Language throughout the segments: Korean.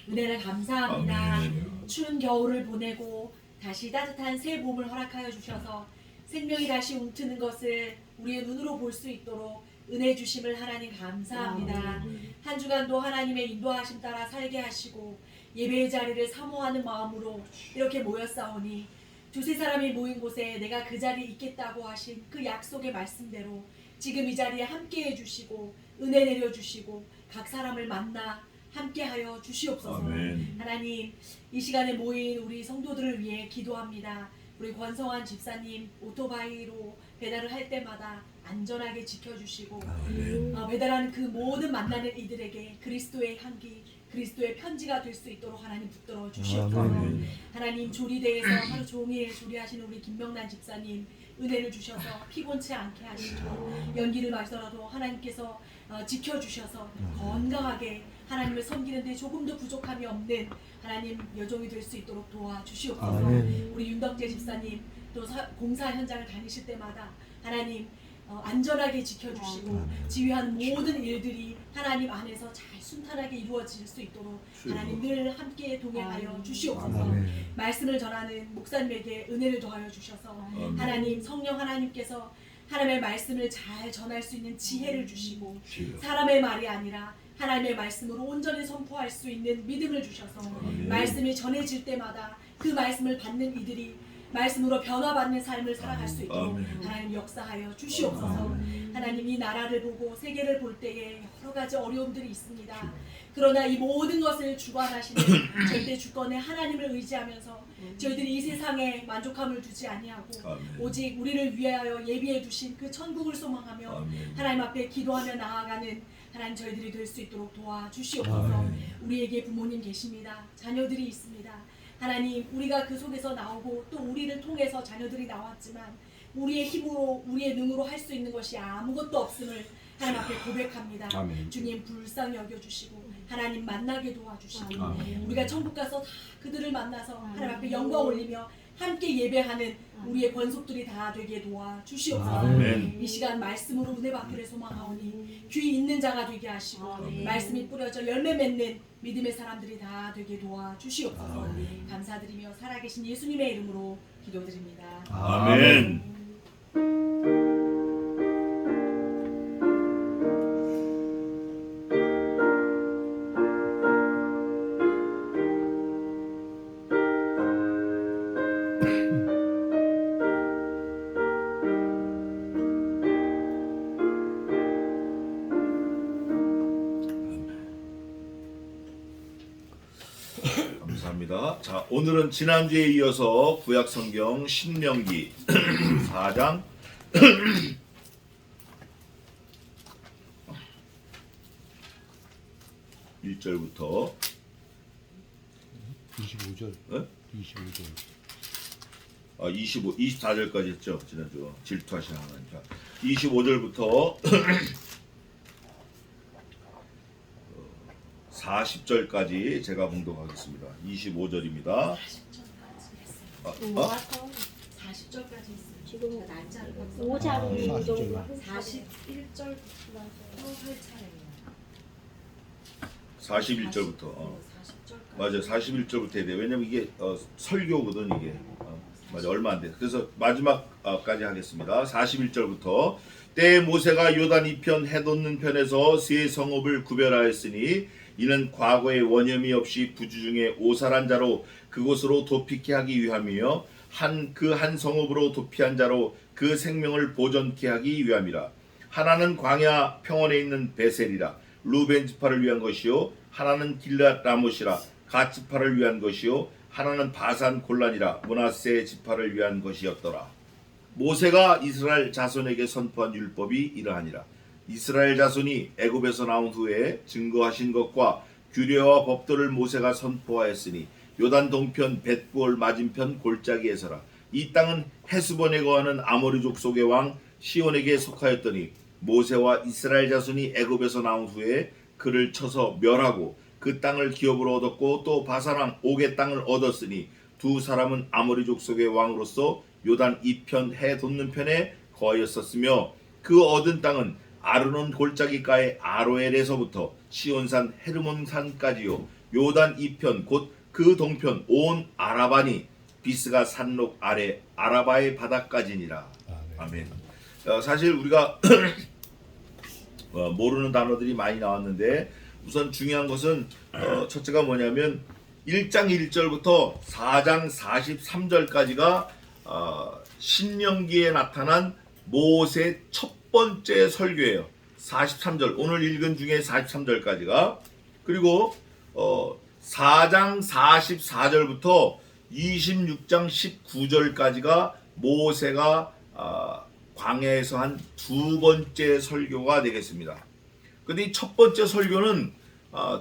은혜를 감사합니다. 아멘. 추운 겨울을 보내고 다시 따뜻한 새 봄을 허락하여 주셔서 생명이 다시 움트는 것을 우리의 눈으로 볼 수 있도록 은혜 주심을 하나님 감사합니다. 한 주간도 하나님의 인도하심 따라 살게 하시고 예배의 자리를 사모하는 마음으로 이렇게 모였사오니 두세 사람이 모인 곳에 내가 그 자리에 있겠다고 하신 그 약속의 말씀대로 지금 이 자리에 함께해 주시고 은혜 내려주시고 각 사람을 만나 함께하여 주시옵소서. 아멘. 하나님, 이 시간에 모인 우리 성도들을 위해 기도합니다. 우리 권성환 집사님 오토바이로 배달을 할 때마다 안전하게 지켜주시고 아멘. 배달하는 그 모든 만나는 이들에게 그리스도의 향기, 그리스도의 편지가 될 수 있도록 하나님 붙들어 주시옵소서. 아멘. 하나님, 조리대에서 하루 종일 조리하시는 우리 김명란 집사님 은혜를 주셔서 피곤치 않게 하시고 연기를 마시더라도 하나님께서 지켜주셔서 건강하게 하나님을 섬기는 데 조금도 부족함이 없는 하나님 여종이 될 수 있도록 도와주시옵소서. 아멘. 우리 윤덕재 집사님 또 공사 현장을 다니실 때마다 하나님 안전하게 지켜주시고 지휘하는 모든 일들이 하나님 안에서 잘 순탄하게 이루어질 수 있도록 하나님 늘 함께 동행하여 주시옵소서. 아멘. 말씀을 전하는 목사님에게 은혜를 더하여 주셔서 아멘. 하나님, 성령 하나님께서 하나님의 말씀을 잘 전할 수 있는 지혜를 주시고 주여. 사람의 말이 아니라 하나님의 말씀으로 온전히 선포할 수 있는 믿음을 주셔서 아멘. 말씀이 전해질 때마다 그 말씀을 받는 이들이 말씀으로 변화받는 삶을 살아갈 수 있도록 아멘. 하나님 역사하여 주시옵소서. 하나님, 이 나라를 보고 세계를 볼 때에 여러 가지 어려움들이 있습니다. 그러나 이 모든 것을 주관하시는 절대 주권의 하나님을 의지하면서 저희들이 이 세상에 만족함을 두지 아니하고 아멘. 오직 우리를 위하여 예비해 두신 그 천국을 소망하며 아멘. 하나님 앞에 기도하며 나아가는 하나님 저희들이 될 수 있도록 도와주시옵소서. 아멘. 우리에게 부모님 계십니다. 자녀들이 있습니다. 하나님, 우리가 그 속에서 나오고 또 우리를 통해서 자녀들이 나왔지만 우리의 힘으로 우리의 능으로 할 수 있는 것이 아무것도 없음을 하나님 앞에 고백합니다. 아멘. 주님 불쌍히 여겨주시고 하나님 만나게 도와주시고 아멘. 우리가 천국 가서 다 그들을 만나서 하나님 앞에 영광 올리며 함께 예배하는 우리의 권속들이 다 되게 도와주시옵소서. 아멘. 이 시간 말씀으로 은혜 받기를 소망하오니 귀 있는 자가 되게 하시고 아멘. 말씀이 뿌려져 열매 맺는 믿음의 사람들이 다 되게 도와주시옵소서. 아멘. 감사드리며 살아계신 예수님의 이름으로 기도드립니다. 아멘. 감사합니다. 자, 오늘은 지난주에 이어서 구약 성경 신명기 4장 1절부터 25절. 네? 25절. 24절까지 했죠. 지난주 질투하시는 하나님. 자, 25절부터 40절까지 제가 봉독하겠습니다. 25절입니다. 40절까지 했어요. 지금 날짜를 5자로 40절이요? 41절 41절부터 40절까지. 맞아요. 41절부터 해야 돼요. 왜냐면 이게 설교거든 이게. 맞아, 얼마 안 돼. 그래서 마지막까지 하겠습니다. 41절부터 때 모세가 요단 이편 해돋는 편에서 세 성읍을 구별하였으니 이는 과거에 원념이 없이 부주 중에 오살한 자로 그곳으로 도피케 하기 위함이며 한 성읍으로 도피한 자로 그 생명을 보존케 하기 위함이라. 하나는 광야 평원에 있는 베셀이라 루벤 지파를 위한 것이요 하나는 길앗 라못이라 갓 지파를 위한 것이요 하나는 바산 골란이라 므낫세 지파를 위한 것이었더라. 모세가 이스라엘 자손에게 선포한 율법이 이러하니라. 이스라엘 자손이 애굽에서 나온 후에 증거하신 것과 규례와 법도를 모세가 선포하였으니 요단 동편 벳부올 맞은편 골짜기에서라. 이 땅은 헤스본에 거하는 아모리족 속의 왕 시온에게 속하였더니 모세와 이스라엘 자손이 애굽에서 나온 후에 그를 쳐서 멸하고 그 땅을 기업으로 얻었고 또 바산왕 옥의 땅을 얻었으니 두 사람은 아모리족 속의 왕으로서 요단 이편 해 돋는 편에 거하였었으며 그 얻은 땅은 아르논 골짜기가의 아로엘에서부터 시온산 헤르몬산까지요 요단 이편 곧 그 동편 온 아라바니 비스가 산록 아래 아라바의 바다까지니라. 아멘. 사실 우리가 모르는 단어들이 많이 나왔는데 우선 중요한 것은 첫째가 뭐냐면 1장 1절부터 4장 43절까지가 신명기에 나타난 모세의 첫 번째 설교예요. 43절 오늘 읽은 중에 43절까지가 그리고 4장 44절부터 26장 19절까지가 모세가 광야에서 한 두 번째 설교가 되겠습니다. 근데 이 첫 번째 설교는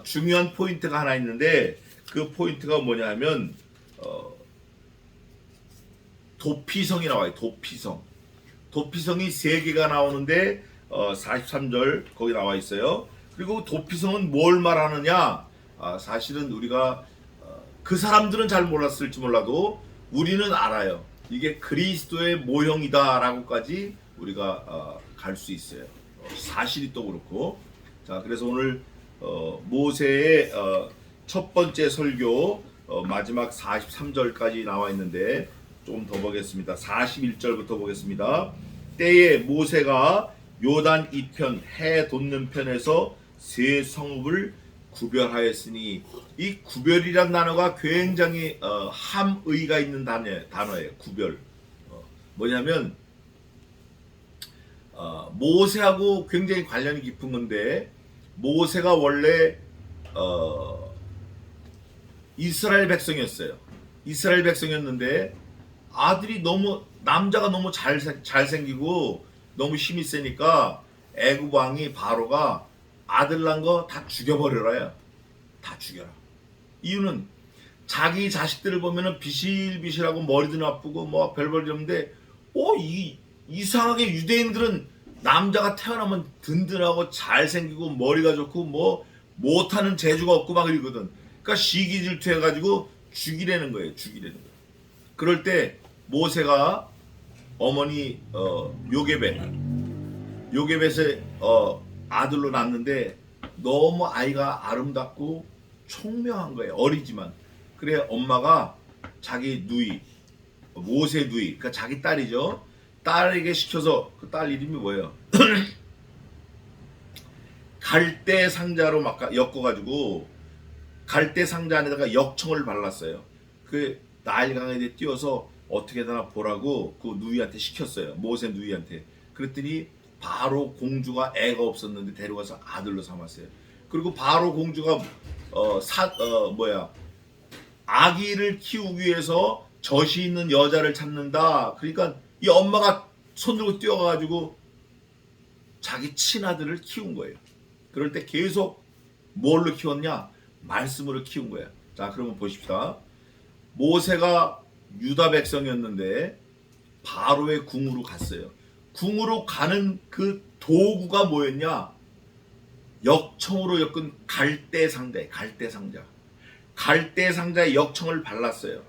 중요한 포인트가 하나 있는데 그 포인트가 뭐냐면 도피성이 나와요. 도피성이 세 개가 나오는데 43절 거기 나와 있어요. 그리고 도피성은 뭘 말하느냐? 사실은 우리가 그 사람들은 잘 몰랐을지 몰라도 우리는 알아요. 이게 그리스도의 모형이다라고까지 우리가 갈 수 있어요. 사실이 또 그렇고. 자, 그래서 오늘 모세의 첫 번째 설교 마지막 43절까지 나와 있는데 조금 더 보겠습니다. 41절부터 보겠습니다. 때에 모세가 요단 이편 해 돋는 편에서 세 성읍을 구별하였으니 이 구별이란 단어가 굉장히 함의가 있는 단어예요. 구별. 뭐냐면 모세하고 굉장히 관련이 깊은 건데 모세가 원래 이스라엘 백성이었어요. 이스라엘 백성이었는데 아들이 남자가 너무 잘생기고 너무 힘이 세니까 애굽 왕이 바로가 아들 난 거 다 죽여버려라요. 다 죽여라. 이유는 자기 자식들을 보면은 비실비실하고 머리도 나쁘고 뭐 별벌이 없는데 이상하게 유대인들은 남자가 태어나면 든든하고 잘생기고 머리가 좋고 뭐 못하는 재주가 없고 막 이러거든. 그러니까 시기질투해가지고 죽이려는 거예요. 그럴 때 모세가 어머니 요게벳의 아들로 낳았는데 너무 아이가 아름답고 총명한 거예요. 어리지만. 그래 엄마가 자기 누이 모세 누이 그러니까 자기 딸이죠. 딸에게 시켜서 그 딸 이름이 뭐예요? 갈대 상자로 막 엮어가지고 갈대 상자 안에다가 역청을 발랐어요. 그 나일강에 띄워서 어떻게든 보라고 그 누이한테 시켰어요. 모세 누이한테. 그랬더니 바로 공주가 애가 없었는데 데려가서 아들로 삼았어요. 그리고 바로 공주가 아기를 키우기 위해서 젖이 있는 여자를 찾는다. 그러니까 이 엄마가 손들고 뛰어가가지고 자기 친아들을 키운 거예요. 그럴 때 계속 뭘로 키웠냐? 말씀으로 키운 거예요. 자, 그러면 보십시다. 모세가 유다 백성이었는데 바로의 궁으로 갔어요. 궁으로 가는 그 도구가 뭐였냐? 역청으로 엮은 갈대 상자에 갈대 상자에 역청을 발랐어요.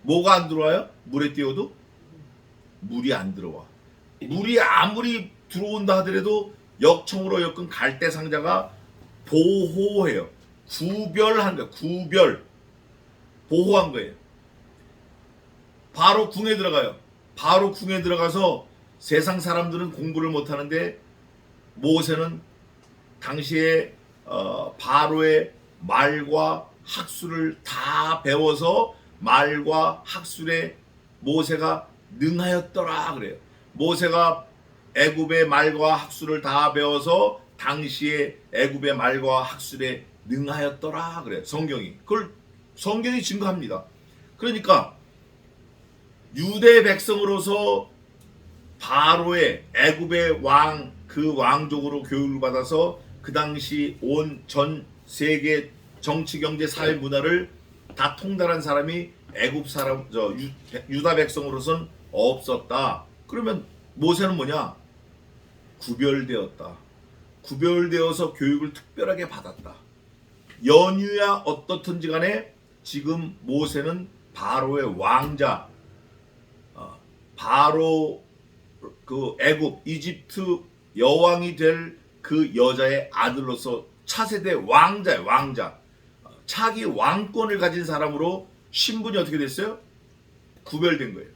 뭐가 안 들어와요? 물에 띄워도 물이 안 들어와. 물이 아무리 들어온다 하더라도 역청으로 엮은 갈대 상자가 보호해요. 구별한 거예요. 보호한 거예요. 바로 궁에 들어가요. 바로 궁에 들어가서 세상 사람들은 공부를 못하는데 모세는 당시에 바로의 말과 학술을 다 배워서 말과 학술에 모세가 능하였더라 그래요. 모세가 애굽의 말과 학술을 다 배워서 당시에 애굽의 말과 학술에 능하였더라 그래요. 성경이 증거합니다. 그러니까 유대 백성으로서 바로의 애굽의 그 왕족으로 교육을 받아서 그 당시 온 전 세계 정치 경제 사회 문화를 다 통달한 사람이 애굽 사람 유다 백성으로서는 없었다. 그러면 모세는 뭐냐? 구별되어서 교육을 특별하게 받았다. 연유야 어떻든지 간에 지금 모세는 바로의 왕자, 바로 그 애굽 이집트 여왕이 될 그 여자의 아들로서 차세대 왕자예요. 왕자. 차기 왕권을 가진 사람으로 신분이 어떻게 됐어요? 구별된 거예요.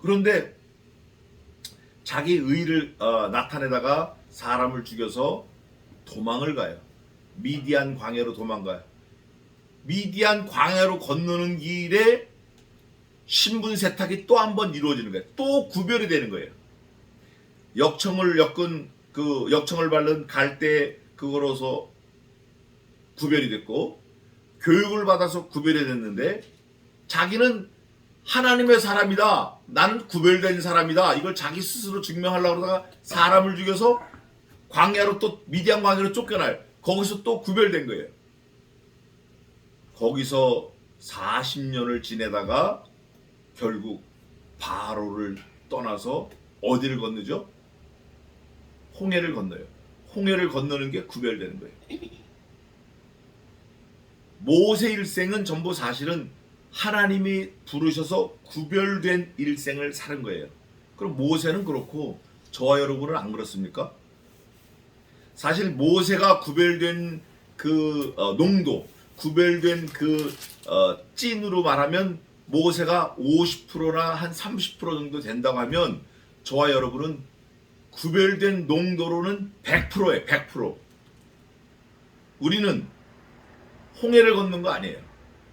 그런데 자기 의를 나타내다가 사람을 죽여서 도망을 가요. 미디안 광야로 도망가요. 미디안 광야로 건너는 길에 신분 세탁이 또 한 번 이루어지는 거예요. 또 구별이 되는 거예요. 역청을 엮은 그 역청을 바른 갈대 그거로서 구별이 됐고, 교육을 받아서 구별이 됐는데, 자기는 하나님의 사람이다, 나는 구별된 사람이다, 이걸 자기 스스로 증명하려고 하다가 사람을 죽여서 광야로 또 미디안 광야로 쫓겨나요. 거기서 또 구별된 거예요. 거기서 40년을 지내다가 결국 바로를 떠나서 어디를 건너죠? 홍해를 건너요. 홍해를 건너는 게 구별되는 거예요. 모세 일생은 전부 사실은 하나님이 부르셔서 구별된 일생을 사는 거예요. 그럼 모세는 그렇고 저와 여러분은 안 그렇습니까? 사실 모세가 구별된 그 농도, 구별된 그 찐으로 말하면 모세가 50%나 한 30% 정도 된다고 하면 저와 여러분은 구별된 농도로는 100%예요. 100%. 우리는 홍해를 걷는 거 아니에요.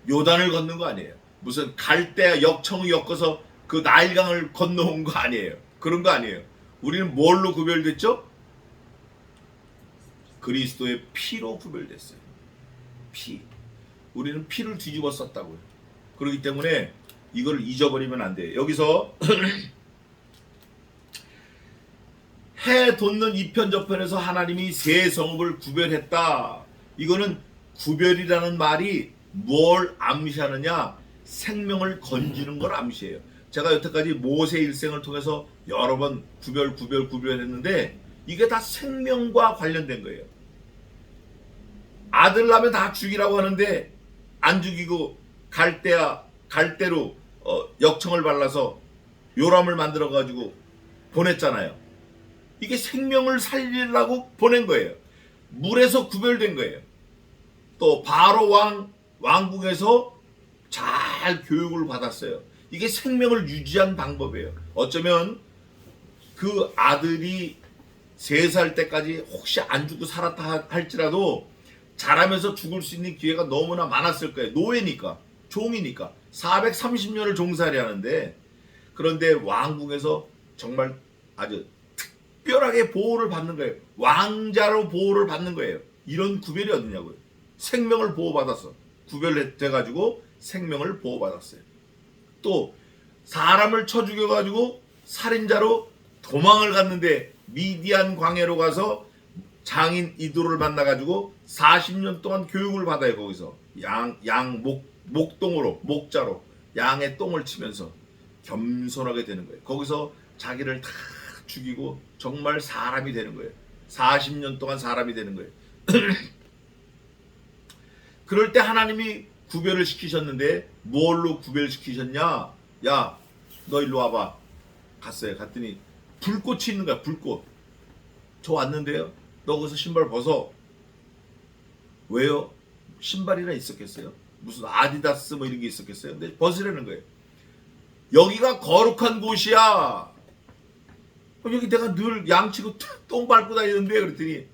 요단을 걷는 거 아니에요. 무슨 갈대 역청을 엮어서 그 나일강을 건너온 거 아니에요. 그런 거 아니에요. 우리는 뭘로 구별됐죠? 그리스도의 피로 구별됐어요. 피. 우리는 피를 뒤집어 썼다고요. 그렇기 때문에 이걸 잊어버리면 안 돼요. 여기서 해 돋는 이편 저편에서 하나님이 세 성읍을 구별했다. 이거는 구별이라는 말이 뭘 암시하느냐? 생명을 건지는 걸 암시해요. 제가 여태까지 모세 일생을 통해서 여러 번 구별했는데 이게 다 생명과 관련된 거예요. 아들 낳으면 다 죽이라고 하는데 안 죽이고 갈대로 역청을 발라서 요람을 만들어 가지고 보냈잖아요. 이게 생명을 살리려고 보낸 거예요. 물에서 구별된 거예요. 또 바로 왕궁에서 잘 교육을 받았어요. 이게 생명을 유지한 방법이에요. 어쩌면 그 아들이 3살 때까지 혹시 안 죽고 살았다 할지라도 자라면서 죽을 수 있는 기회가 너무나 많았을 거예요. 노예니까, 종이니까 430년을 종살이 하는데, 그런데 왕궁에서 정말 아주 특별하게 보호를 받는 거예요. 왕자로 보호를 받는 거예요. 이런 구별이 어디냐고요. 생명을 보호받았어. 구별돼가지고 생명을 보호받았어요. 또 사람을 쳐 죽여가지고 살인자로 도망을 갔는데 미디안 광야로 가서 장인 이도를 만나가지고 40년 동안 교육을 받아요. 거기서 목동으로, 목자로 양의 똥을 치면서 겸손하게 되는 거예요. 거기서 자기를 다 죽이고 정말 사람이 되는 거예요. 40년 동안 사람이 되는 거예요. 그럴 때 하나님이 구별을 시키셨는데 뭘로 구별시키셨냐? 야, 너 일로 와봐. 갔어요. 갔더니 불꽃이 있는 거야. 불꽃. 저 왔는데요. 너 거기서 신발 벗어. 왜요? 신발이나 있었겠어요? 무슨 아디다스 뭐 이런 게 있었겠어요? 근데 벗으라는 거예요. 여기가 거룩한 곳이야. 여기 내가 늘 양치고 똥 밟고 다니는데, 그랬더니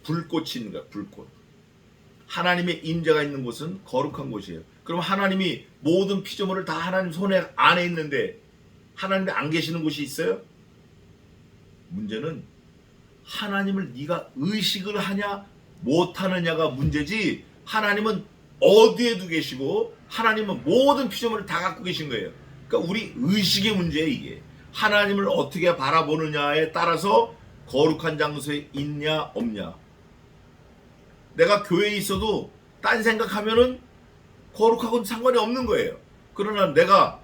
불꽃이 있는 거야. 불꽃. 하나님의 임재가 있는 곳은 거룩한 곳이에요. 그럼 하나님이 모든 피조물을 다 하나님 손에 안에 있는데 하나님이 안 계시는 곳이 있어요? 문제는 하나님을 네가 의식을 하냐 못하느냐가 문제지, 하나님은 어디에도 계시고 하나님은 모든 피조물을 다 갖고 계신 거예요. 그러니까 우리 의식의 문제예요. 이게 하나님을 어떻게 바라보느냐에 따라서 거룩한 장소에 있냐 없냐. 내가 교회에 있어도 딴 생각하면은 거룩하고는 상관이 없는 거예요. 그러나 내가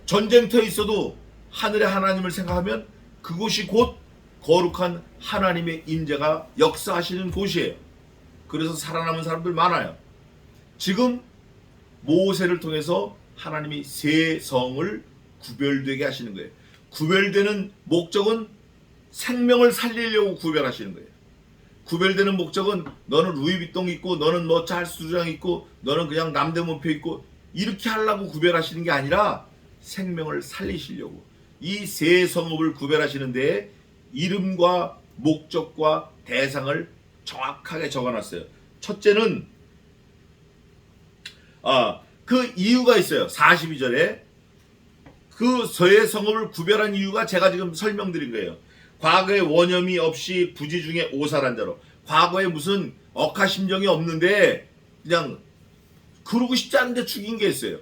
전쟁터에 있어도 하늘의 하나님을 생각하면 그곳이 곧 거룩한 하나님의 임재가 역사하시는 곳이에요. 그래서 살아남은 사람들 많아요. 지금 모세를 통해서 하나님이 세 성을 구별되게 하시는 거예요. 구별되는 목적은 생명을 살리려고 구별하시는 거예요. 구별되는 목적은 너는 루이비통 있고 너는 뭐 찰스 주장 있고 너는 그냥 남대문표 있고 이렇게 하려고 구별하시는 게 아니라 생명을 살리시려고 이 세 성읍을 구별하시는데 이름과 목적과 대상을 정확하게 적어놨어요. 첫째는 그 이유가 있어요. 42절에 그 세 성읍을 구별한 이유가 제가 지금 설명드린 거예요. 과거에 원념이 없이 부지 중에 오살한 자로 과거에 무슨 억하심정이 없는데 그냥 그러고 싶지 않은데 죽인 게 있어요.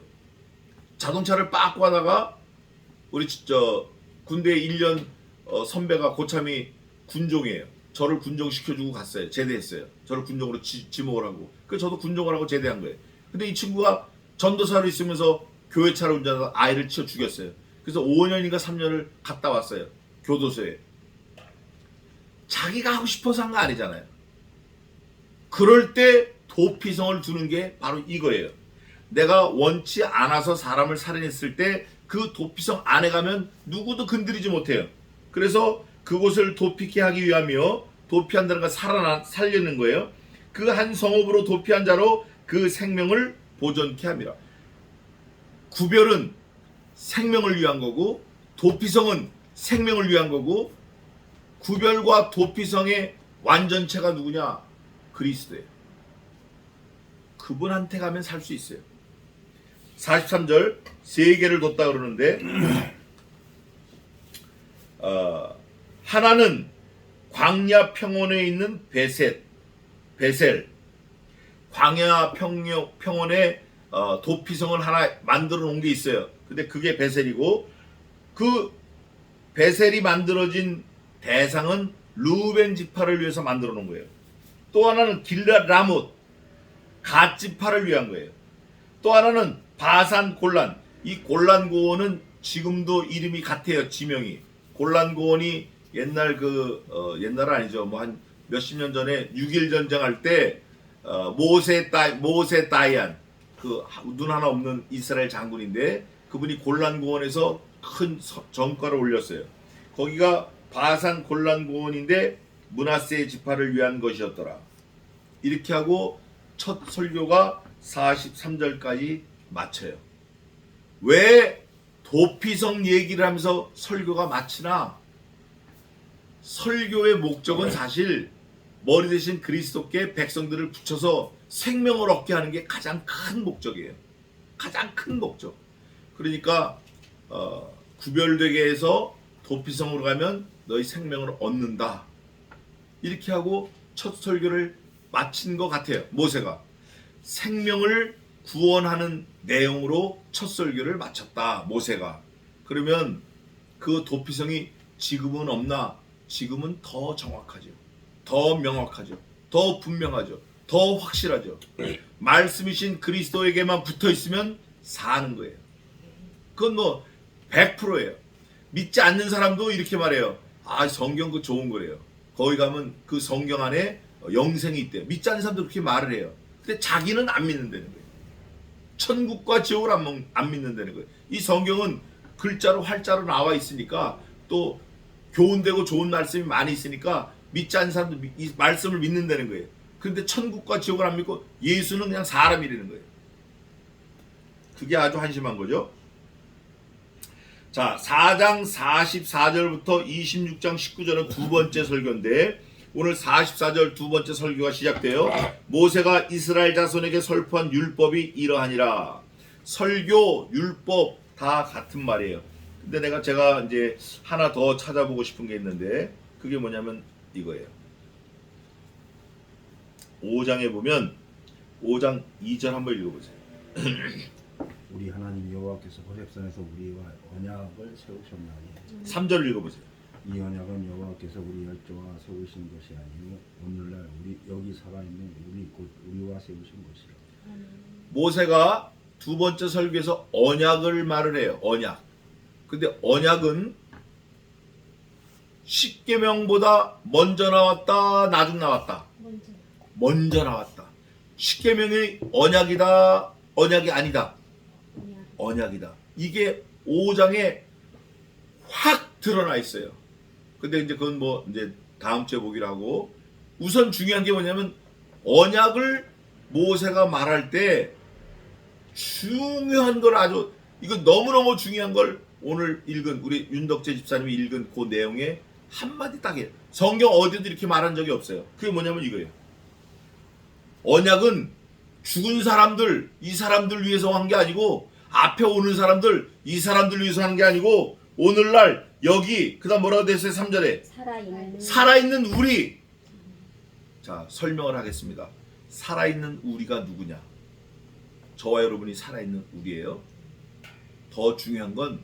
자동차를 빠꾸 하다가 우리 군대 1년 선배가 고참이 군종이에요. 저를 군종시켜주고 갔어요. 제대했어요. 저를 군종으로 지목을 하고. 그래서 저도 군종을 하고 제대한 거예요. 근데 이 친구가 전도사로 있으면서 교회차를 운전해서 아이를 치어 죽였어요. 그래서 5년인가 3년을 갔다 왔어요. 교도소에. 자기가 하고 싶어서 한 거 아니잖아요. 그럴 때 도피성을 두는 게 바로 이거예요. 내가 원치 않아서 사람을 살인했을 때 그 도피성 안에 가면 누구도 건드리지 못해요. 그래서 그곳을 도피케 하기 위하며 도피한다는 걸 살리는 거예요. 그 한 성읍으로 도피한 자로 그 생명을 보존케 함이라. 구별은 생명을 위한 거고 도피성은 생명을 위한 거고 구별과 도피성의 완전체가 누구냐? 그리스도예요. 그분한테 가면 살 수 있어요. 43절 세 개를 뒀다 그러는데 하나는 광야 평원에 있는 베셀 광야 평원에 도피성을 하나 만들어 놓은 게 있어요. 근데 그게 베셀이고 그 베셀이 만들어진 대상은 루벤 지파를 위해서 만들어 놓은 거예요. 또 하나는 길랏 라못 갓 지파를 위한 거예요. 또 하나는 바산 골란. 이 골란 고원은 지금도 이름이 같아요. 지명이. 골란 고원이 옛날 옛날은 아니죠. 뭐 한 몇십 년 전에 6.1 전쟁할 때 모세 다이안 그 눈 하나 없는 이스라엘 장군인데 그분이 골란 고원에서 큰 전과를 올렸어요. 거기가 바산 골란 고원인데 므낫세 지파를 위한 것이었더라. 이렇게 하고 첫 설교가 43절까지 마쳐요. 왜 도피성 얘기를 하면서 설교가 마치나? 설교의 목적은 사실 머리 대신 그리스도께 백성들을 붙여서 생명을 얻게 하는 게 가장 큰 목적이에요. 가장 큰 목적. 그러니까 구별되게 해서 도피성으로 가면 너희 생명을 얻는다. 이렇게 하고 첫 설교를 마친 것 같아요. 모세가 생명을 구원하는 내용으로 첫 설교를 마쳤다. 모세가. 그러면 그 도피성이 지금은 없나? 지금은 더 정확하죠. 더 명확하죠. 더 분명하죠. 더 확실하죠. 말씀이신 그리스도에게만 붙어 있으면 사는 거예요. 그건 뭐 100%예요. 믿지 않는 사람도 이렇게 말해요. 아, 성경 그 좋은 거래요. 거기 가면 그 성경 안에 영생이 있대요. 믿지 않는 사람도 그렇게 말을 해요. 근데 자기는 안 믿는다는 거예요. 천국과 지옥을 안 믿는다는 거예요. 이 성경은 글자로 활자로 나와 있으니까 또 교훈되고 좋은 말씀이 많이 있으니까 믿지 않는 사람도 이 말씀을 믿는다는 거예요. 그런데 천국과 지옥을 안 믿고 예수는 그냥 사람이라는 거예요. 그게 아주 한심한 거죠. 자, 4장 44절부터 26장 19절은 두 번째 설교인데 오늘 44절 두 번째 설교가 시작돼요. 모세가 이스라엘 자손에게 설포한 율법이 이러하니라. 설교, 율법 다 같은 말이에요. 근데 제가 이제 하나 더 찾아보고 싶은 게 있는데 그게 뭐냐면 이거예요. 5장에 보면 5장 2절 한번 읽어보세요. 우리 하나님 여호와께서 호렙산에서 우리와 언약을 세우셨나니 3절 읽어보세요. 이 언약은 여호와께서 우리 열조와 세우신 것이 아니요 오늘날 우리 여기 살아있는 우리 곧 우리와 세우신 것이라. 모세가 두 번째 설교에서 언약을 말을 해요. 언약. 근데 언약은 십계명보다 먼저 나왔다, 나중 나왔다. 먼저 나왔다. 십계명이 언약이다, 언약이 아니다. 언약이다. 이게 5장에 확 드러나 있어요. 근데 이제 그건 뭐 이제 다음 주에 보기로 하고 우선 중요한 게 뭐냐면 언약을 모세가 말할 때 중요한 걸 아주 이거 너무너무 중요한 걸 오늘 읽은 우리 윤덕재 집사님이 읽은 그 내용에 한마디 딱이에요. 성경 어디도 이렇게 말한 적이 없어요. 그게 뭐냐면 이거예요. 언약은 죽은 사람들, 이 사람들 위해서 한 게 아니고 앞에 오는 사람들, 이 사람들 위해서 한 게 아니고 오늘날 여기 그다음 뭐라고 됐어요? 3절에 살아있는 우리. 자, 설명을 하겠습니다. 살아있는 우리가 누구냐? 저와 여러분이 살아있는 우리예요. 더 중요한 건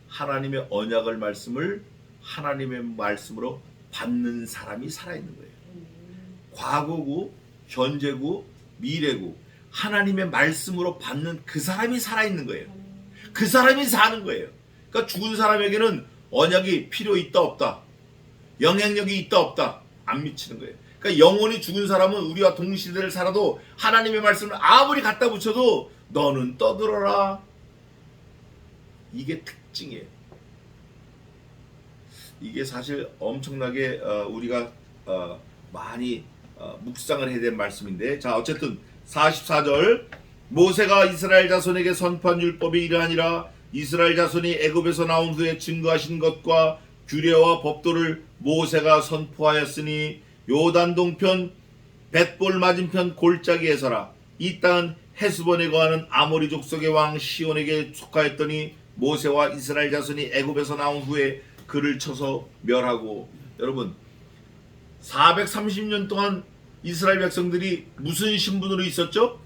하나님의 언약을 말씀을 하나님의 말씀으로 받는 사람이 살아있는 거예요. 과거고 현재고 미래고 하나님의 말씀으로 받는 그 사람이 살아있는 거예요. 그 사람이 사는 거예요. 그러니까 죽은 사람에게는 언약이 필요 있다 없다, 영향력이 있다 없다 안 미치는 거예요. 그러니까 영원히 죽은 사람은 우리와 동시대를 살아도 하나님의 말씀을 아무리 갖다 붙여도 너는 떠들어라. 이게 특징이에요. 이게 사실 엄청나게 우리가 많이 묵상을 해야 될 말씀인데, 자 어쨌든 44절 모세가 이스라엘 자손에게 선포한 율법이 이러하니라. 이스라엘 자손이 애굽에서 나온 후에 증거하신 것과 규례와 법도를 모세가 선포하였으니 요단 동편 벳볼 맞은편 골짜기에서라. 이 땅은 헤스본에 거하는 아모리 족속의 왕 시온에게 속하였더니 모세와 이스라엘 자손이 애굽에서 나온 후에 그를 쳐서 멸하고. 여러분 430년 동안 이스라엘 백성들이 무슨 신분으로 있었죠?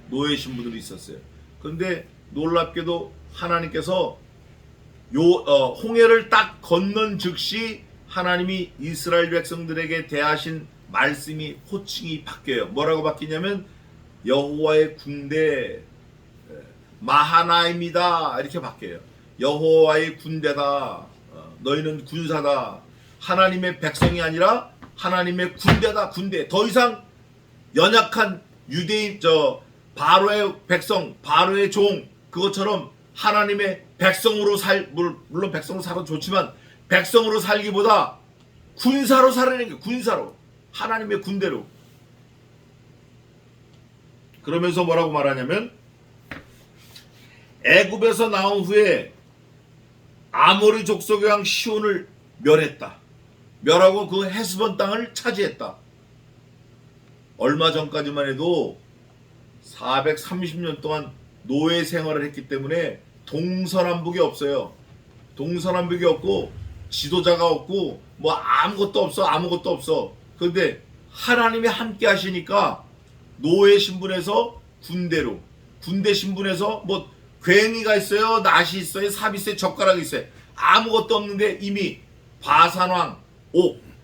노예 신분으로 있었어요. 그런데 놀랍게도 하나님께서 홍해를 딱 건넌 즉시 하나님이 이스라엘 백성들에게 대하신 말씀이 호칭이 바뀌어요. 뭐라고 바뀌냐면 여호와의 군대 마하나입니다 이렇게 바뀌어요. 여호와의 군대다. 너희는 군사다. 하나님의 백성이 아니라 하나님의 군대다. 군대. 더 이상 연약한 유대인 바로의 백성, 바로의 종 그것처럼 하나님의 백성으로 물론 백성으로 살아도 좋지만 백성으로 살기보다 군사로 살아내는 게 군사로 하나님의 군대로. 그러면서 뭐라고 말하냐면 애굽에서 나온 후에 아모리 족속의 왕 시온을 멸했다. 멸하고 그 헤스본 땅을 차지했다. 얼마 전까지만 해도 430년 동안 노예 생활을 했기 때문에 동서남북이 없어요. 동서남북이 없고 지도자가 없고 뭐 아무것도 없어. 그런데 하나님이 함께 하시니까 노예 신분에서 군대로, 군대 신분에서 뭐 괭이가 있어요, 낫이 있어요, 삽이 있어요, 젓가락이 있어요. 아무것도 없는데 이미 바산왕,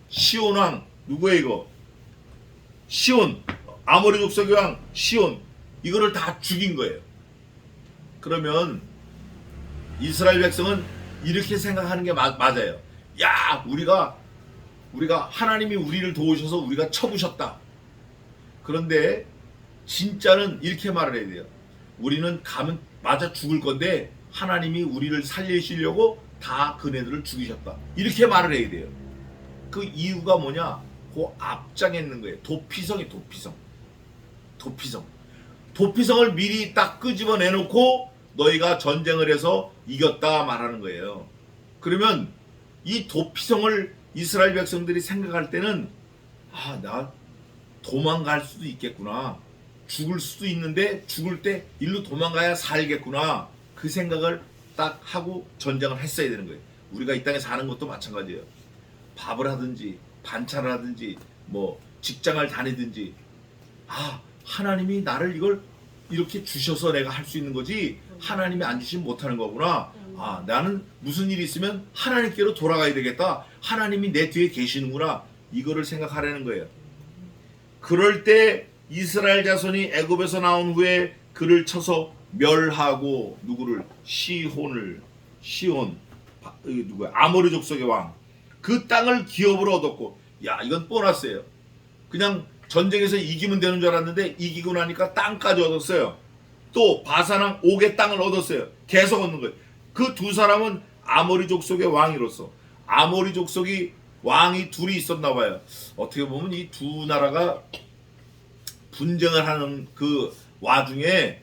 시온왕, 누구예요 이거? 시온, 아모리 족속의 왕 시온, 이거를 다 죽인 거예요. 그러면 이스라엘 백성은 이렇게 생각하는 게 맞아요. 야, 우리가 하나님이 우리를 도우셔서 우리가 쳐부셨다. 그런데 진짜는 이렇게 말을 해야 돼요. 우리는 가면 맞아 죽을 건데 하나님이 우리를 살리시려고 다 그네들을 죽이셨다. 이렇게 말을 해야 돼요. 그 이유가 뭐냐? 그 앞장에 있는 거예요. 도피성이 도피성을 미리 딱 끄집어내놓고 너희가 전쟁을 해서 이겼다 말하는 거예요. 그러면 이 도피성을 이스라엘 백성들이 생각할 때는 나 도망갈 수도 있겠구나. 죽을 수도 있는데 죽을 때 일로 도망가야 살겠구나. 그 생각을 딱 하고 전쟁을 했어야 되는 거예요. 우리가 이 땅에 사는 것도 마찬가지예요. 밥을 하든지 반찬을 하든지 뭐 직장을 다니든지 하나님이 나를 이걸 이렇게 주셔서 내가 할 수 있는 거지 하나님이 안 주시면 못하는 거구나. 나는 무슨 일이 있으면 하나님께로 돌아가야 되겠다. 하나님이 내 뒤에 계시는구나. 이거를 생각하라는 거예요. 그럴 때 이스라엘 자손이 애굽에서 나온 후에 그를 쳐서 멸하고 누구를? 시온 누구야? 아모리 족속의 왕. 그 땅을 기업으로 얻었고, 이건 보너스예요. 그냥 전쟁에서 이기면 되는 줄 알았는데 이기고 나니까 땅까지 얻었어요. 또 바산왕 옥의 땅을 얻었어요. 계속 얻는 거예요. 그 두 사람은 아모리 족속의 왕이로서 아모리 족속이 왕이 둘이 있었나 봐요. 어떻게 보면 이 두 나라가 분쟁을 하는 그 와중에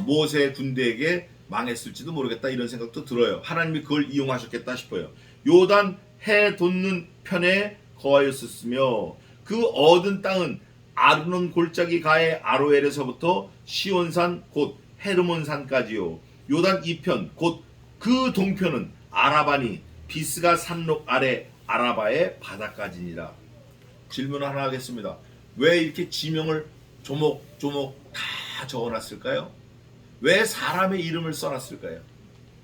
모세 군대에게 망했을지도 모르겠다 이런 생각도 들어요. 하나님이 그걸 이용하셨겠다 싶어요. 요단 해 돋는 편에 거하였었으며 그 얻은 땅은 아르논 골짜기 가의 아로엘에서부터 시온산 곧 헤르몬산까지요. 요단 이편 곧 그 동편은 아라바니 비스가 산록 아래 아라바의 바다까지니라. 질문 하나 하겠습니다. 왜 이렇게 지명을 조목조목 다 적어놨을까요? 왜 사람의 이름을 써놨을까요?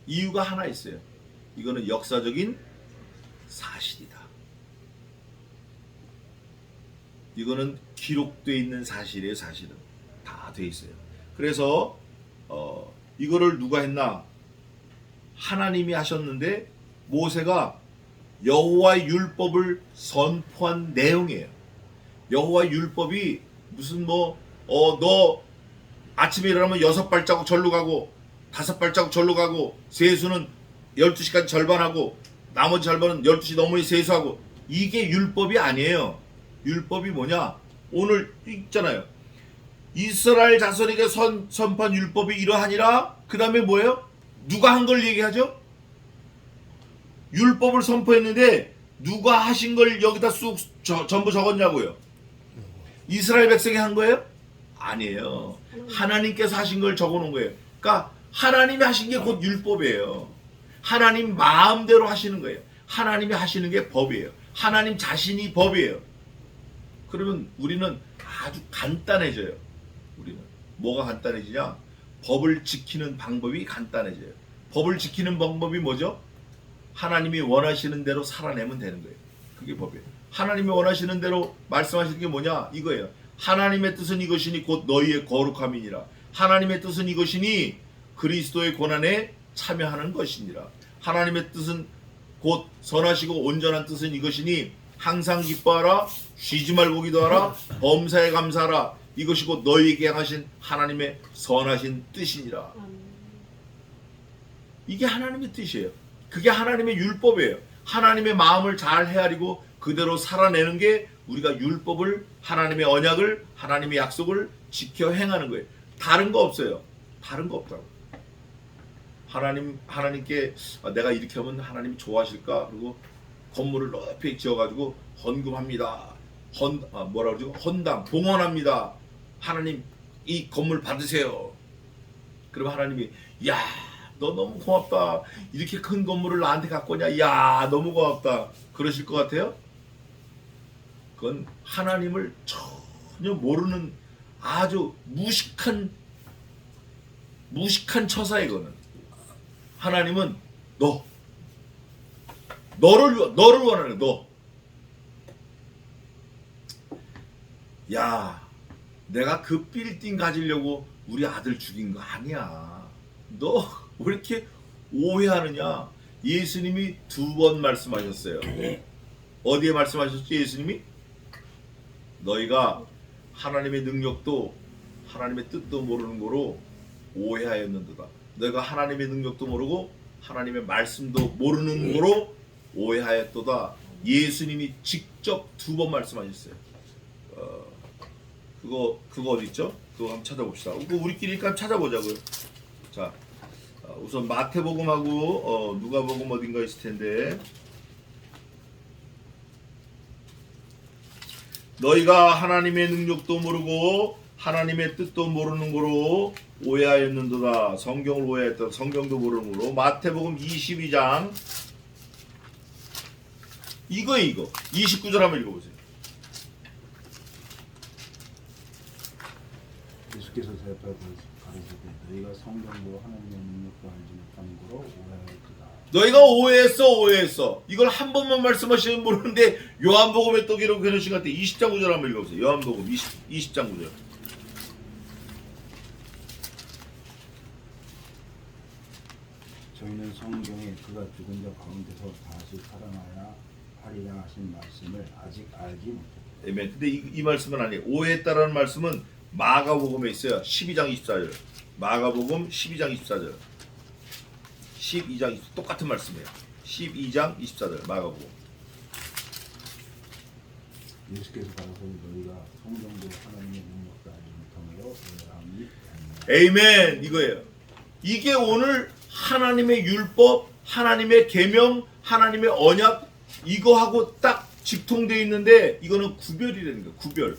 이유가 하나 있어요. 이거는 역사적인 사실이다. 이거는 기록되어 있는 사실이에요. 사실은 다 돼 있어요. 그래서 이거를 누가 했나? 하나님이 하셨는데 모세가 여호와의 율법을 선포한 내용이에요. 여호와의 율법이 무슨 너 아침에 일어나면 6발자국 절로 가고 5발자국 절로 가고 세수는 12시까지 절반하고 나머지 절반은 12시 넘으니 세수하고 이게 율법이 아니에요. 율법이 뭐냐? 오늘 있잖아요. 이스라엘 자손에게 선포한 율법이 이러하니라. 그 다음에 뭐예요? 누가 한 걸 얘기하죠? 율법을 선포했는데 누가 하신 걸 여기다 쑥 전부 적었냐고요? 이스라엘 백성이 한 거예요? 아니에요. 하나님께서 하신 걸 적어놓은 거예요. 그러니까 하나님이 하신 게 곧 율법이에요. 하나님 마음대로 하시는 거예요. 하나님이 하시는 게 법이에요. 하나님 자신이 법이에요. 그러면 우리는 아주 간단해져요. 우리는 뭐가 간단해지냐? 법을 지키는 방법이 간단해져요. 법을 지키는 방법이 뭐죠? 하나님이 원하시는 대로 살아내면 되는 거예요. 그게 법이에요. 하나님이 원하시는 대로 말씀하시는 게 뭐냐? 이거예요. 하나님의 뜻은 이것이니 곧 너희의 거룩함이니라. 하나님의 뜻은 이것이니 그리스도의 고난에 참여하는 것이니라. 하나님의 뜻은 곧 선하시고 온전한 뜻은 이것이니 항상 기뻐하라, 쉬지 말고 기도하라, 범사에 감사하라. 이것이 곧 너희에게 향하신 하나님의 선하신 뜻이니라. 이게 하나님의 뜻이에요. 그게 하나님의 율법이에요. 하나님의 마음을 잘 헤아리고 그대로 살아내는 게 우리가 율법을, 하나님의 언약을, 하나님의 약속을 지켜 행하는 거예요. 다른 거 없어요. 다른 거 없다고. 하나님께 내가 이렇게 하면 하나님이 좋아하실까? 그리고 건물을 높이 지어가지고 헌금합니다. 뭐라 그러죠? 헌당, 봉헌합니다. 하나님 이 건물 받으세요. 그러면 하나님이 야, 너 너무 고맙다. 이렇게 큰 건물을 나한테 갖고 오냐? 야, 너무 고맙다. 그러실 것 같아요? 그건 하나님을 전혀 모르는 아주 무식한 처사에 이거는. 하나님은 너를 원하는 너. 야, 내가 그 빌딩 가지려고 우리 아들 죽인 거 아니야. 너 왜 이렇게 오해하느냐? 예수님이 2번 말씀하셨어요. 어디에 말씀하셨죠? 예수님이 너희가 하나님의 능력도 하나님의 뜻도 모르는 거로 오해하였는도다. 너희가 하나님의 능력도 모르고 하나님의 말씀도 모르는 거로 오해하였도다. 예수님이 직접 2번 말씀하셨어요. 그거 어디 있죠? 그거 한번 찾아봅시다. 그거 우리끼리니까 찾아보자고요. 자, 우선 마태복음하고 누가복음 어딘가 있을 텐데, 너희가 하나님의 능력도 모르고 하나님의 뜻도 모르는 거로 오해하였는도다. 성경을 오해했다. 성경도 모르는 거로. 마태복음 22장 이거 29절 한번 읽어보세요. 예수께서 대답하여 가르치되 너희가 성경으로 하나님의 능력도 알지 못하는 거로 오해하였도다. 너희가 오해했어. 이걸 한 번만 말씀하시면 모르는데 요한복음에 또 기록해 놓으신 것 같아. 20장 9절 한번 읽어보세요. 요한복음 20장 9절. 저희는 성경에 그가 죽은 자 가운데서 다시 살아나야 하신 말씀을 아직 알지 못했다. 아멘. 근데 이 말씀은 아니에요. 오해했다라는 말씀은 마가복음에 있어요. 12장 24절. 마가복음 12장 24절. 12장 24절. 똑같은 말씀이에요. 12장 24절 마가복음. 예수께서 가라사대 너희가 성경도 하나님의 능력도 알지 못함으로 오해하니 에이멘 이거예요. 이게 오늘 하나님의 율법, 하나님의 계명, 하나님의 언약 이거하고 딱 직통되어 있는데 이거는 구별이라는 거예요. 구별.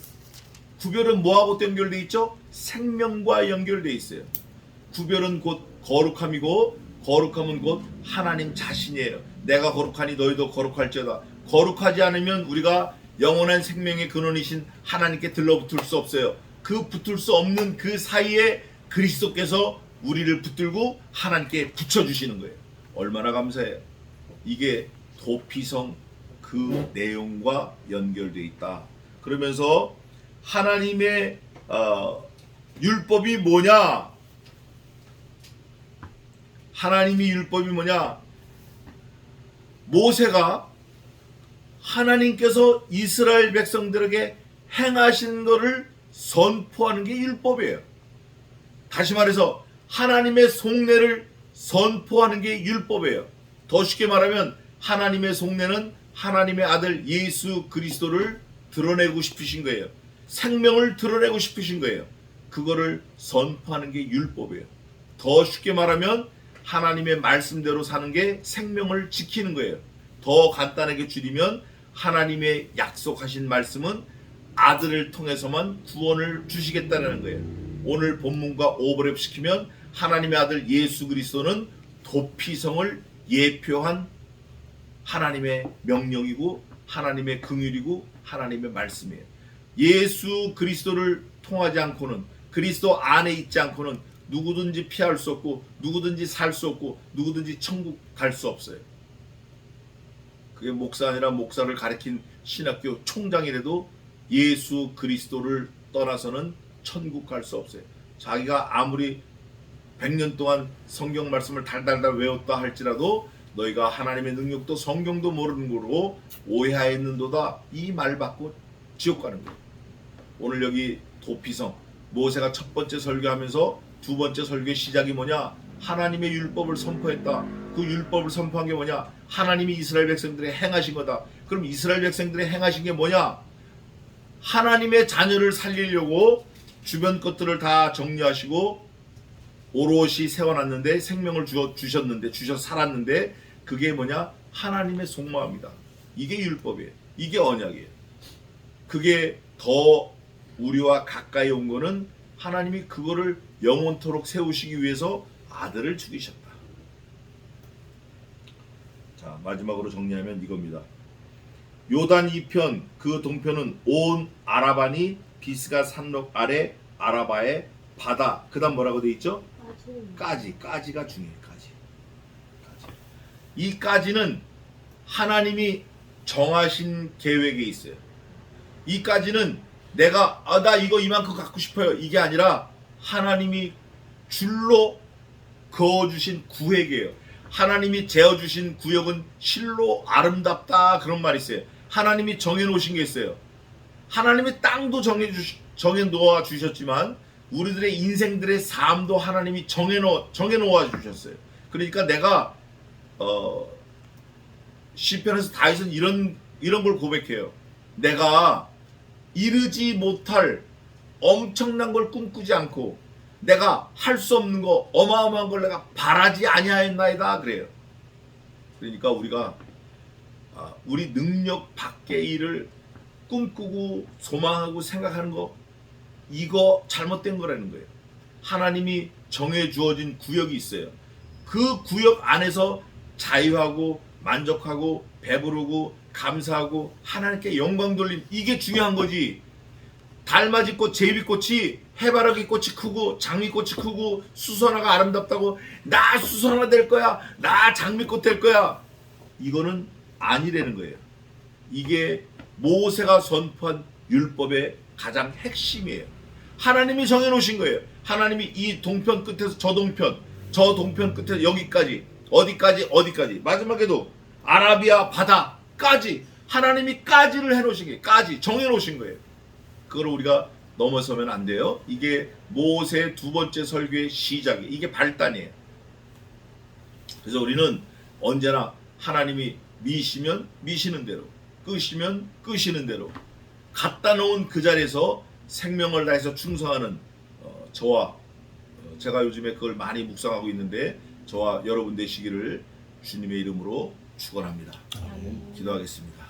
구별은 뭐하고 연결되어 있죠? 생명과 연결되어 있어요. 구별은 곧 거룩함이고 거룩함은 곧 하나님 자신이에요. 내가 거룩하니 너희도 거룩할지어다. 거룩하지 않으면 우리가 영원한 생명의 근원이신 하나님께 들러붙을 수 없어요. 그 붙을 수 없는 그 사이에 그리스도께서 우리를 붙들고 하나님께 붙여주시는 거예요. 얼마나 감사해요. 이게 도피성 그 내용과 연결되어 있다. 그러면서 하나님의 율법이 뭐냐? 하나님의 율법이 뭐냐? 모세가 하나님께서 이스라엘 백성들에게 행하신 것을 선포하는 게 율법이에요. 다시 말해서 하나님의 속내를 선포하는 게 율법이에요. 더 쉽게 말하면 하나님의 속내는 하나님의 아들 예수 그리스도를 드러내고 싶으신 거예요. 생명을 드러내고 싶으신 거예요. 그거를 선포하는 게 율법이에요. 더 쉽게 말하면 하나님의 말씀대로 사는 게 생명을 지키는 거예요. 더 간단하게 줄이면 하나님의 약속하신 말씀은 아들을 통해서만 구원을 주시겠다는 거예요. 오늘 본문과 오버랩시키면 하나님의 아들 예수 그리스도는 도피성을 예표한 하나님의 명령이고 하나님의 긍휼이고 하나님의 말씀이에요. 예수 그리스도를 통하지 않고는 그리스도 안에 있지 않고는 누구든지 피할 수 없고 누구든지 살 수 없고 누구든지 천국 갈 수 없어요. 그게 목사 아니라 목사를 가리킨 신학교 총장이라도 예수 그리스도를 떠나서는 천국 갈 수 없어요. 자기가 아무리 100년 동안 성경 말씀을 달달달 외웠다 할지라도 너희가 하나님의 능력도 성경도 모르는 거로 오해하였는도다 이 말 받고 지옥 가는 거예요. 오늘 여기 도피성 모세가 첫 번째 설교하면서 두 번째 설교의 시작이 뭐냐? 하나님의 율법을 선포했다. 그 율법을 선포한 게 뭐냐? 하나님이 이스라엘 백성들의 행하신 거다. 그럼 이스라엘 백성들의 행하신 게 뭐냐? 하나님의 자녀를 살리려고 주변 것들을 다 정리하시고 오롯이 세워놨는데 생명을 주셨는데 주셔서 살았는데 그게 뭐냐? 하나님의 속마음이다. 이게 율법이에요. 이게 언약이에요. 그게 더 우리와 가까이 온 거는 하나님이 그거를 영원토록 세우시기 위해서 아들을 죽이셨다. 자, 마지막으로 정리하면 이겁니다. 요단 2편 그 동편은 온 아라바니 비스가 산록 아래 아라바의 바다. 그 다음 뭐라고 돼 있죠? 까지가 중요해요. 까지. 이 까지는 하나님이 정하신 계획에 있어요. 이 까지는 내가 나 이거 이만큼 갖고 싶어요. 이게 아니라 하나님이 줄로 그어주신 구획이에요. 하나님이 재어주신 구역은 실로 아름답다 그런 말이 있어요. 하나님이 정해놓으신 게 있어요. 하나님이 땅도 정해놓아 주셨지만 우리들의 인생들의 삶도 하나님이 정해놓아 주셨어요. 그러니까 내가 시편에서 다윗은 이런 걸 고백해요. 내가 이르지 못할 엄청난 걸 꿈꾸지 않고 내가 할 수 없는 거 어마어마한 걸 내가 바라지 아니하였나이다 그래요. 그러니까 우리가 우리 능력 밖의 일을 꿈꾸고 소망하고 생각하는 거 이거 잘못된 거라는 거예요. 하나님이 정해 주어진 구역이 있어요. 그 구역 안에서 자유하고 만족하고 배부르고 감사하고 하나님께 영광 돌림 이게 중요한 거지. 달맞이 꽃 제비꽃이 해바라기 꽃이 크고 장미꽃이 크고 수선화가 아름답다고 나 수선화 될 거야 나 장미꽃 될 거야 이거는 아니라는 거예요. 이게 모세가 선포한 율법의 가장 핵심이에요. 하나님이 정해놓으신 거예요. 하나님이 이 동편 끝에서 저 동편 끝에서 여기까지 어디까지 마지막에도 아라비아 바다까지 하나님이 까지를 해놓으신 게 까지 정해놓으신 거예요. 그걸 우리가 넘어서면 안 돼요. 이게 모세 두 번째 설교의 시작이에요. 이게 발단이에요. 그래서 우리는 언제나 하나님이 미시면 미시는 대로 끄시면 끄시는 대로 갖다 놓은 그 자리에서 생명을 다해서 충성하는 저와 제가 요즘에 그걸 많이 묵상하고 있는데 저와 여러분 되시기를 주님의 이름으로 축원합니다. 기도하겠습니다.